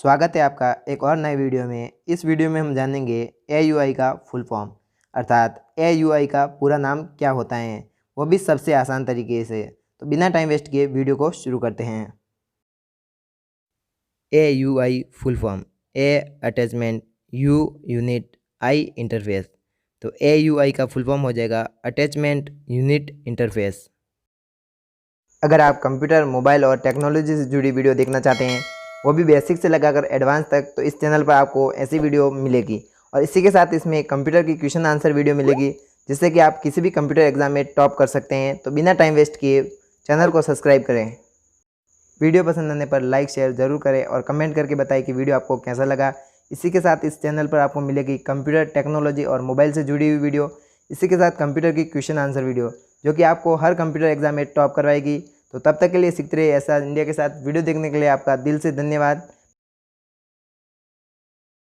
स्वागत है आपका एक और नए वीडियो में। इस वीडियो में हम जानेंगे AUI का फुल फॉर्म अर्थात AUI का पूरा नाम क्या होता है, वो भी सबसे आसान तरीके से। तो बिना टाइम वेस्ट किए वीडियो को शुरू करते हैं। AUI full form A attachment, U unit, I interface. तो AUI का फुल फॉर्म हो जाएगा अटैचमेंट यूनिट इंटरफेस। अगर आप कंप्यूटर, मोबाइल और टेक्नोलॉजी से जुड़ी वीडियो देखना चाहते हैं, वो भी बेसिक से लगाकर एडवांस तक, तो इस चैनल पर आपको ऐसी वीडियो मिलेगी। और इसी के साथ इसमें कंप्यूटर की क्वेश्चन आंसर वीडियो मिलेगी, जिससे कि आप किसी भी कंप्यूटर एग्जाम में टॉप कर सकते हैं। तो बिना टाइम वेस्ट किए चैनल को सब्सक्राइब करें। वीडियो पसंद आने पर लाइक शेयर ज़रूर करें और कमेंट करके बताएं कि वीडियो आपको कैसा लगा। इसी के साथ इस चैनल पर आपको मिलेगी कंप्यूटर, टेक्नोलॉजी और मोबाइल से जुड़ी हुई वीडियो। इसी के साथ कंप्यूटर की क्वेश्चन आंसर वीडियो, जो कि आपको हर कंप्यूटर एग्जाम में टॉप करवाएगी। तो तब तक के लिए सीखते रहिए ऐसा इंडिया के साथ। वीडियो देखने के लिए आपका दिल से धन्यवाद।